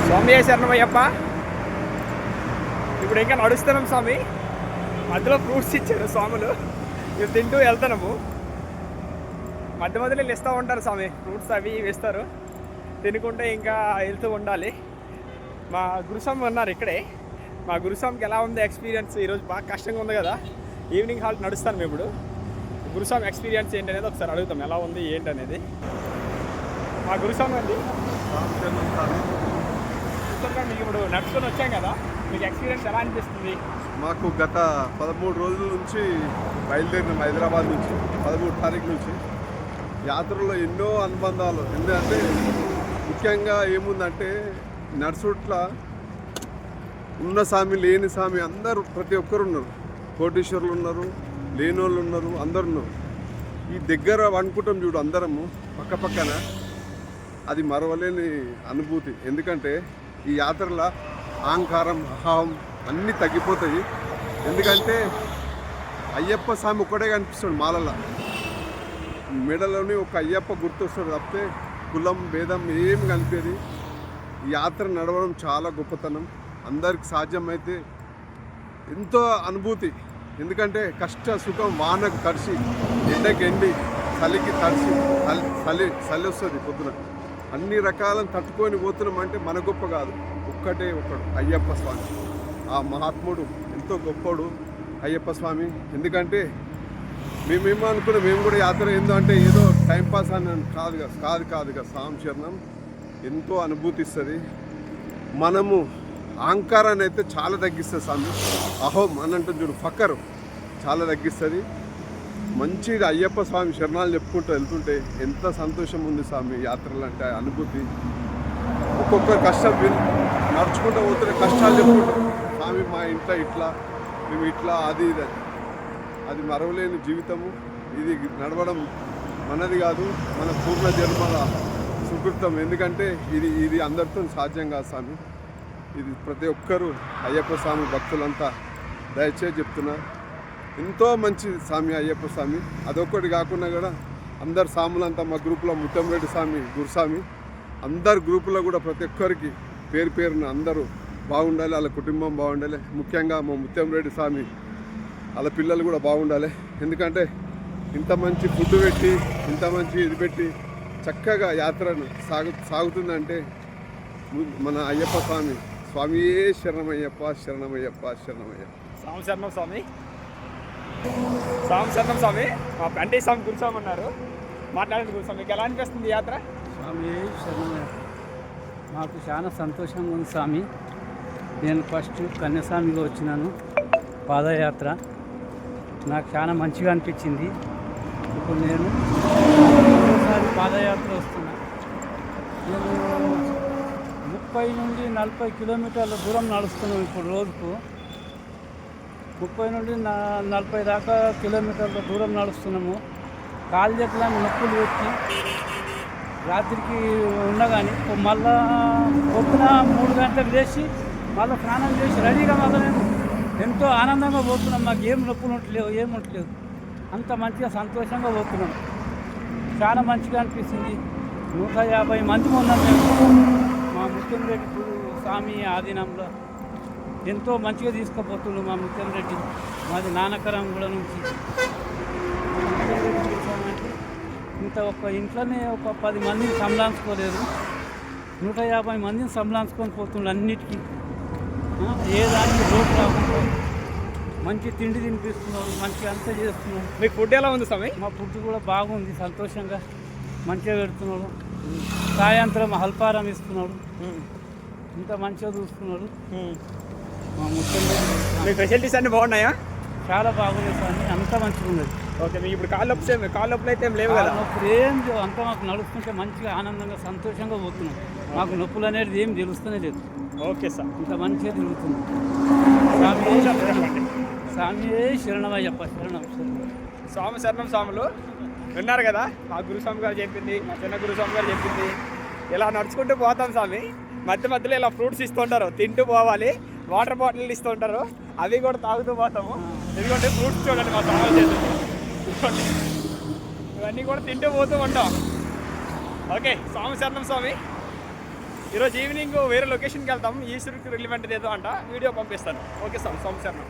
స్వామి శరణమయ్యప్ప. ఇప్పుడు ఇంకా నడుస్తున్నాం స్వామి. మధ్యలో ఫ్రూట్స్ ఇచ్చారు స్వాములు, మేము తింటూ వెళ్తున్నాము. మధ్య మధ్యలో ఇస్తూ ఉంటారు స్వామి, ఫ్రూట్స్ అవి వేస్తారు, తినుకుంటే ఇంకా వెళ్తూ ఉండాలి. మా గురుస్వామి ఉన్నారు ఇక్కడే. మా గురుస్వామికి ఎలా ఉంది ఎక్స్పీరియన్స్? ఈరోజు బాగా కష్టంగా ఉంది కదా, ఈవినింగ్ హాల్ట్ నడుస్తాను మేము. ఇప్పుడు గురుస్వామి ఎక్స్పీరియన్స్ ఏంటి అనేది ఒకసారి అడుగుతాం, ఎలా ఉంది ఏంటి అనేది. మా గురుస్వామి అండి, మీకు ఇప్పుడు నడుచుకొని వచ్చాం కదా, మీకు ఎక్స్పీరియన్స్ ఎలా అనిపిస్తుంది? మాకు గత 13 రోజుల నుంచి బయలుదేరినాం, హైదరాబాద్ నుంచి 13 తారీఖు నుంచి. యాత్రలో ఎన్నో అనుబంధాలు. ఎందుకంటే ముఖ్యంగా ఏముందంటే నడుచుట్ల ఉన్న స్వామి లేని స్వామి అందరూ ప్రతి ఒక్కరు ఉన్నారు. కోటీశ్వరులు ఉన్నారు, లేని వాళ్ళు ఉన్నారు, అందరు ఉన్నారు. ఈ దగ్గర అనుకుంటాం చూడు అందరము పక్క పక్కన, అది మరవలేని అనుభూతి. ఎందుకంటే ఈ యాత్రలో అహంకారం అహం అన్నీ తగ్గిపోతాయి. ఎందుకంటే అయ్యప్ప స్వామి ఒక్కడే కనిపిస్తాడు మాలల, మెడలోని ఒక అయ్యప్ప గుర్తొస్తాడు తప్పితే కులం భేదం ఏం కనిపేది. ఈ యాత్ర నడవడం చాలా గొప్పతనం, అందరికి సాధ్యమైతే ఎంతో అనుభూతి. ఎందుకంటే కష్ట సుఖం వానకు తడిసి, ఎండకి ఎండి, చలికి తడిసి, చలి వస్తుంది పొద్దున, అన్ని రకాలను తట్టుకొని పోతున్నాం. అంటే మన గొప్ప కాదు, ఒక్కటే ఒక్కడు అయ్యప్ప స్వామి. ఆ మహాత్ముడు ఎంతో గొప్పడు అయ్యప్ప స్వామి. ఎందుకంటే మేమేమో అనుకున్నాం, మేము కూడా యాత్ర ఏందో అంటే ఏదో టైంపాస్ అని కాదుగా స్వామి శరణం ఎంతో అనుభూతి ఇస్తుంది. మనము అహంకారాన్ని అయితే చాలా తగ్గిస్తుంది స్వామి. అహోం అని అంటుంది చూడు, ఫక్కరు చాలా తగ్గిస్తుంది. మంచిగా అయ్యప్ప స్వామి శరణాలు చెప్పుకుంటూ వెళ్తుంటే ఎంత సంతోషం ఉంది స్వామి. యాత్రలు అంటే అనుభూతి. ఒక్కొక్కరు కష్టం నడుచుకుంటూ పోతున్న కష్టాలు చెప్పుకుంటాం, స్వామి మా ఇంట్లో ఇట్లా, మేము ఇట్లా, అది ఇది. అది మరవలేని జీవితము. ఇది నడవడం మనది కాదు, మన పూర్ణ జన్మల సుకృతం. ఎందుకంటే ఇది అందరితో సాధ్యం కాదు స్వామి. ఇది ప్రతి ఒక్కరూ అయ్యప్ప స్వామి భక్తులంతా దయచేసి చెప్తున్నా, ఎంతో మంచి స్వామి అయ్యప్ప స్వామి. అదొక్కటి కాకుండా కూడా అందరు స్వాములంతా మా గ్రూపులో ముత్తంరెడ్డి స్వామి గురుస్వామి, అందరు గ్రూపులో కూడా ప్రతి ఒక్కరికి పేరు పేరున అందరూ బాగుండాలి, వాళ్ళ కుటుంబం బాగుండాలి. ముఖ్యంగా మా ముత్తంరెడ్డి స్వామి వాళ్ళ పిల్లలు కూడా బాగుండాలి. ఎందుకంటే ఇంత మంచి ఫుడ్ పెట్టి, ఇంత మంచి ఇది పెట్టి చక్కగా యాత్రను సాగుతుందంటే మన అయ్యప్ప స్వామి. స్వామియే శరణమయ్యప్ప, శరణమయ్యప్ప, శరణమయ్యప్ప. స్వామి శరణం స్వామి, స్వామి శరణం స్వామి. మా అంటే స్వామి గురుస్వామి ఉన్నారు, మాట్లాడండి గురుస్వామి. మీకు ఎలా అనిపిస్తుంది యాత్ర? స్వామి శరణమయ్యప్ప, మాకు చాలా సంతోషంగా ఉంది స్వామి. నేను ఫస్ట్ కన్యాస్వామిగా వచ్చినాను పాదయాత్ర, నాకు చాలా మంచిగా అనిపించింది. ఇప్పుడు నేను ఒకసారి పాదయాత్ర వస్తున్నా. నేను 30 నుండి 40 కిలోమీటర్ల దూరం నడుస్తున్నాం. ఇప్పుడు రోజుకు 30 నుండి 40 దాకా కిలోమీటర్ల దూరం నడుస్తున్నాము. కాలు చేతులను నొప్పులు పెట్టి రాత్రికి ఉన్నా కానీ మళ్ళా పొద్దున 3 గంటలకు లేచి మళ్ళీ స్నానం చేసి రెడీగా మళ్ళీ నేను ఎంతో ఆనందంగా పోతున్నాం. మాకు ఏం నొప్పులు ఉండట్లేవు, ఏం ఉండట్లేదు. అంత మంచిగా సంతోషంగా పోతున్నాం. చాలా మంచిగా అనిపిస్తుంది. 150 మంది ఉన్నాం మేము. మా ముత్యంరెడ్డి స్వామి ఆధీనంలో ఎంతో మంచిగా తీసుకుపోతున్నాం. మా ముత్యంరెడ్డి మాది నానకరం కూడా నుంచి. ఇంత ఒక్క ఇంట్లోనే ఒక 10 మందిని సంలాంచుకోలేదు, 150 మందిని సంలాంచుకొని పోతున్నాడు. అన్నిటికీ ఏ దానికి లోటు రాకుండా మంచి తిండి తినిపిస్తున్నాడు, మంచిగా అంతా చేస్తున్నాడు. మీకు ఫుడ్ ఎలా ఉంది స్వామి? మా ఫుడ్ కూడా బాగుంది, సంతోషంగా మంచిగా పెడుతున్నాడు. సాయంత్రం అల్పారం ఇస్తున్నాడు, ఇంత మంచిగా చూస్తున్నాడు. మా ముఖ్యంగా మీ ఫెసిలిటీస్ అన్నీ బాగున్నాయా? చాలా బాగుంది స్వామి, అంత మంచిగా ఉన్నది. ఓకే, మీకు ఇప్పుడు కాళ్ళు నొప్పులు అయితే ఏం లేవు కదా? నొప్పులు ఏం లేవు, అంతా మాకు నడుస్తుంటే మంచిగా ఆనందంగా సంతోషంగా పోతున్నాం. మాకు నొప్పులు అనేది ఏం తెలుస్తూనే లేదు. ఓకే సార్, ఇంత మంచిగా తిరుగుతున్నాం. స్వామి శరణమయ్యప్ప, శరణం శరణం. స్వామి శరణం స్వాములు విన్నారు కదా, మా గురుస్వామి గారు చెప్పింది, మా చిన్న గురుస్వామి గారు చెప్పింది. ఇలా నడుచుకుంటూ పోతాం స్వామి. మధ్య మధ్యలో ఇలా ఫ్రూట్స్ ఇస్తుంటారు, తింటూ పోవాలి. వాటర్ బాటిల్ ఇస్తుంటారు, అవి కూడా తాగుతూ పోతాము. ఎందుకంటే ఫ్రూట్స్ చూడండి మా స్వామి చేస్తుంది, ఇవన్నీ కూడా తింటూ పోతూ ఉంటాం. ఓకే, స్వామి శరణం స్వామి. ఈరోజు ఈవినింగ్ వేరే లొకేషన్కి వెళ్తాం. ఈశ్వరికి రిలివెంట్ ఏదో అంట, వీడియో పంపిస్తాను. Okay sir, Somasharma.